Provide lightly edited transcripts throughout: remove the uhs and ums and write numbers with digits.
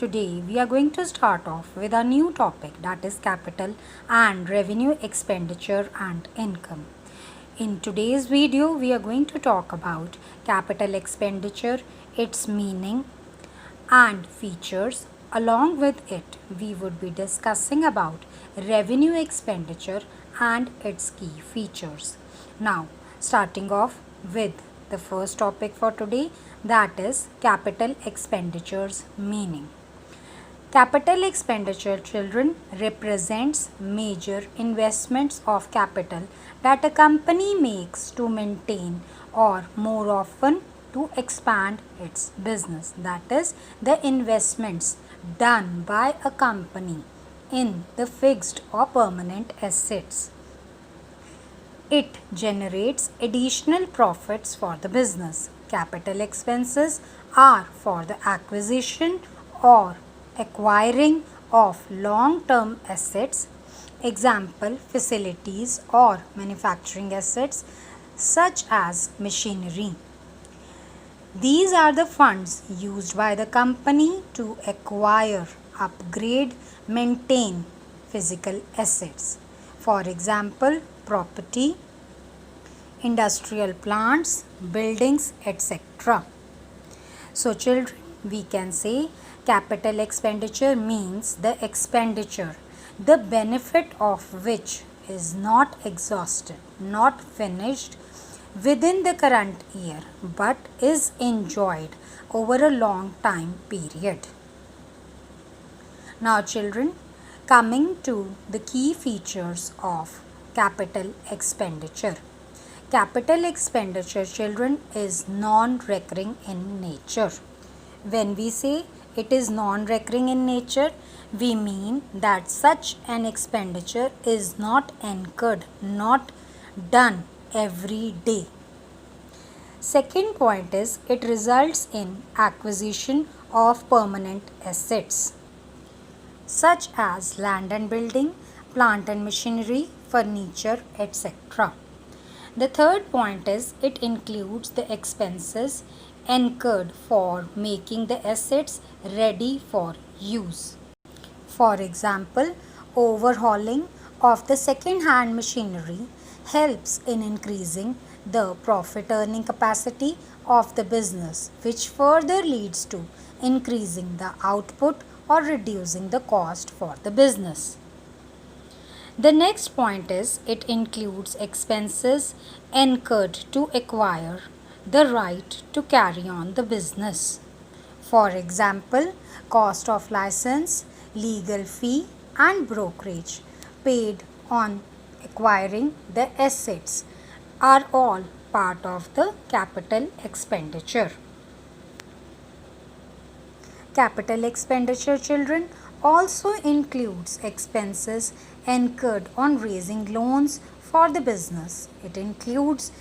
Today we are going to start off with a new topic, that is capital and revenue expenditure and income. In today's video we are going to talk about capital expenditure, its meaning and features. Along with it we would be discussing about revenue expenditure and its key features. Now starting off with the first topic for today, that is capital expenditures meaning. Capital expenditure, children, represents major investments of capital that a company makes to maintain or more often to expand its business. That is, the investments done by a company in the fixed or permanent assets. It generates additional profits for the business. Capital expenses are for the acquisition or acquiring of long-term assets, example facilities or manufacturing assets such as machinery. These are the funds used by the company to acquire, upgrade, maintain physical assets. For example, property, industrial plants, buildings, etc. So children, we can say capital expenditure means the expenditure, the benefit of which is not exhausted, not finished within the current year, but is enjoyed over a long time period. Now children, coming to the key features of capital expenditure. Capital expenditure, children, is non-recurring in nature. When we say it is non-recurring in nature, we mean that such an expenditure is not incurred, not done every day. Second point is it results in acquisition of permanent assets such as land and building, plant and machinery, furniture, etc. The third point is it includes the expenses incurred for making the assets ready for use. For example, overhauling of the second-hand machinery helps in increasing the profit earning capacity of the business, which further leads to increasing the output or reducing the cost for the business. The next point is it includes expenses incurred to acquire the right to carry on the business. For example, cost of license, legal fee and brokerage paid on acquiring the assets are all part of the capital expenditure. Capital expenditure, children, also includes expenses incurred on raising loans for the business. It includes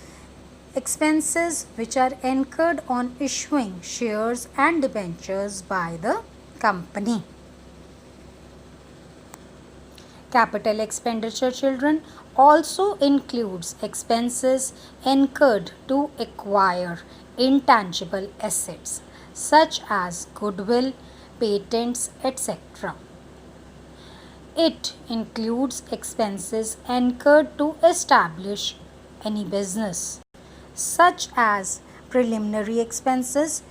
expenses which are incurred on issuing shares and debentures by the company. Capital expenditure, children, also includes expenses incurred to acquire intangible assets such as goodwill, patents, etc. It includes expenses incurred to establish any business, such as preliminary expenses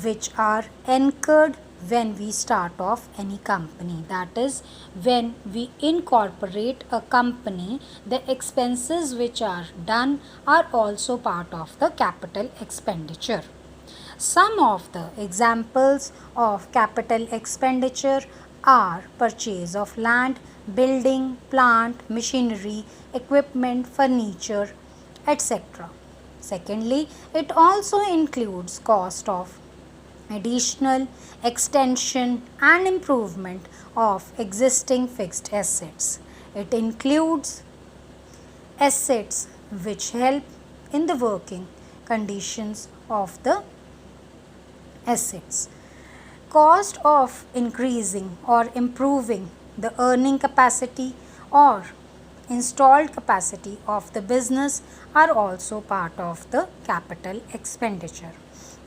which are incurred when we start off any company. That is, when we incorporate a company, the expenses which are done are also part of the capital expenditure. Some of the examples of capital expenditure are purchase of land, building, plant, machinery, equipment, furniture, etc. Secondly, it also includes cost of additional extension and improvement of existing fixed assets. It includes assets which help in the working conditions of the assets. Cost of increasing or improving the earning capacity or installed capacity of the business are also part of the capital expenditure.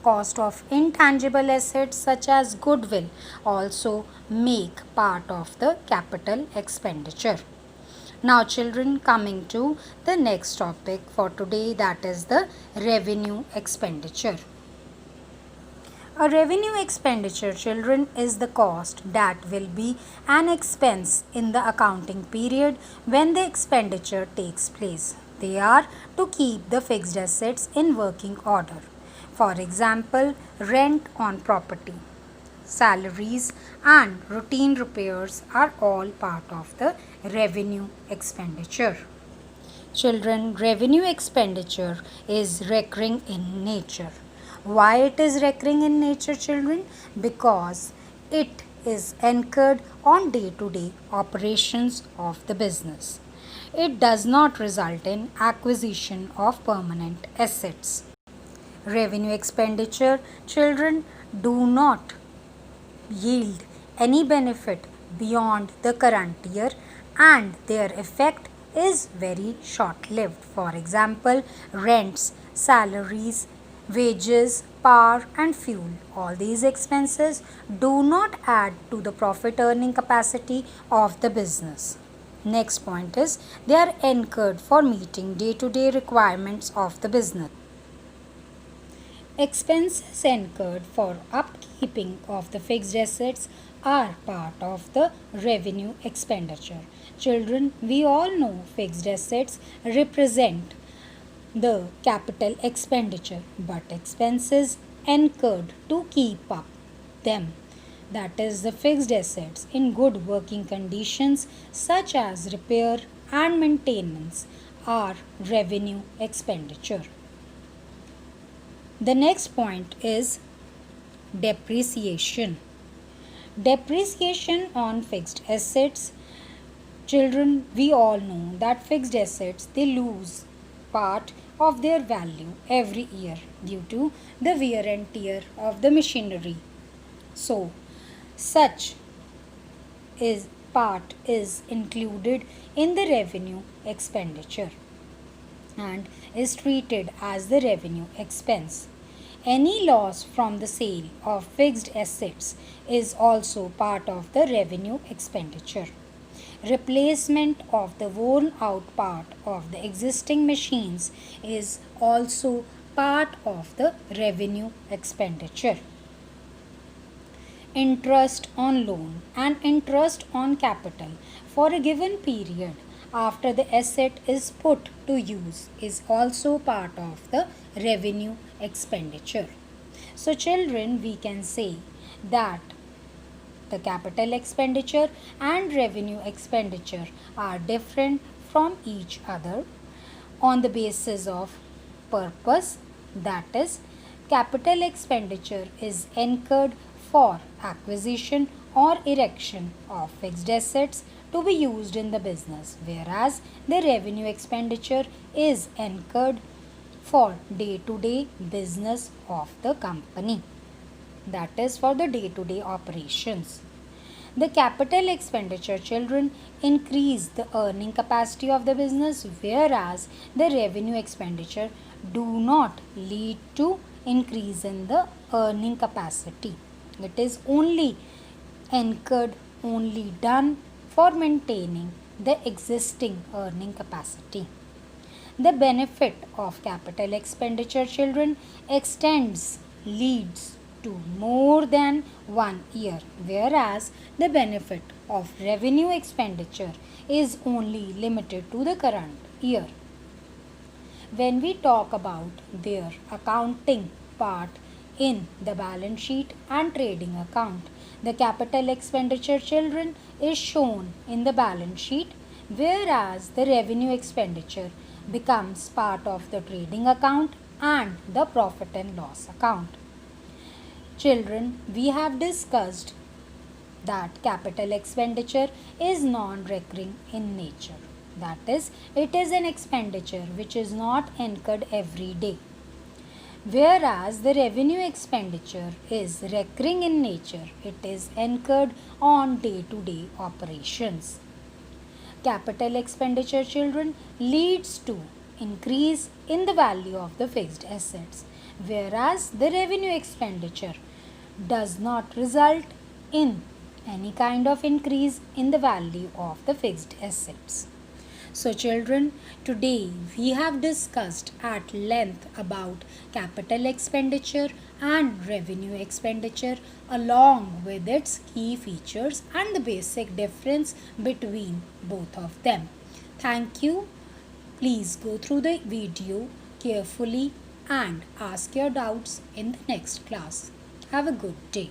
cost of intangible assets such as goodwill also make part of the capital expenditure. Now children, coming to the next topic for today, that is the revenue expenditure. A revenue expenditure, children, is the cost that will be an expense in the accounting period when the expenditure takes place. They are to keep the fixed assets in working order. For example, rent on property, salaries, and routine repairs are all part of the revenue expenditure. Children, revenue expenditure is recurring in nature. Why it is recurring in nature, children? Because it is incurred on day-to-day operations of the business. It does not result in acquisition of permanent assets. Revenue expenditure, children, do not yield any benefit beyond the current year, and their effect is very short lived. For example, rents, salaries, wages, power, and fuel. All these expenses do not add to the profit earning capacity of the business. Next point is they are incurred for meeting day-to-day requirements of the business. Expenses incurred for upkeeping of the fixed assets are part of the revenue expenditure. Children, we all know fixed assets represent the capital expenditure, but expenses incurred to keep up them, that is the fixed assets, in good working conditions such as repair and maintenance, are revenue expenditure. The next point is depreciation. Depreciation on fixed assets. Children, we all know that fixed assets, they lose part of their value every year due to the wear and tear of the machinery. So, such part is included in the revenue expenditure and is treated as the revenue expense. Any loss from the sale of fixed assets is also part of the revenue expenditure. Replacement of the worn out part of the existing machines is also part of the revenue expenditure. Interest on loan and interest on capital for a given period after the asset is put to use is also part of the revenue expenditure. So children, we can say that the capital expenditure and revenue expenditure are different from each other on the basis of purpose, that is, capital expenditure is incurred for acquisition or erection of fixed assets to be used in the business, whereas the revenue expenditure is incurred for day-to-day business of the company, that is for the day-to-day operations. The capital expenditure, children, increase the earning capacity of the business, whereas the revenue expenditure do not lead to increase in the earning capacity. It is only incurred, only done for maintaining the existing earning capacity. The benefit of capital expenditure, children, extends, leads to more than 1 year, whereas the benefit of revenue expenditure is only limited to the current year. When we talk about their accounting part in the balance sheet and trading account, the capital expenditure, children, is shown in the balance sheet, whereas the revenue expenditure becomes part of the trading account and the profit and loss account. Children, we have discussed that capital expenditure is non-recurring in nature. That is, it is an expenditure which is not incurred every day. Whereas the revenue expenditure is recurring in nature, it is incurred on day-to-day operations. Capital expenditure, children, leads to increase in the value of the fixed assets, whereas the revenue expenditure does not result in any kind of increase in the value of the fixed assets. So, children, today we have discussed at length about capital expenditure and revenue expenditure along with its key features and the basic difference between both of them. Thank you. Please go through the video carefully and ask your doubts in the next class. Have a good day.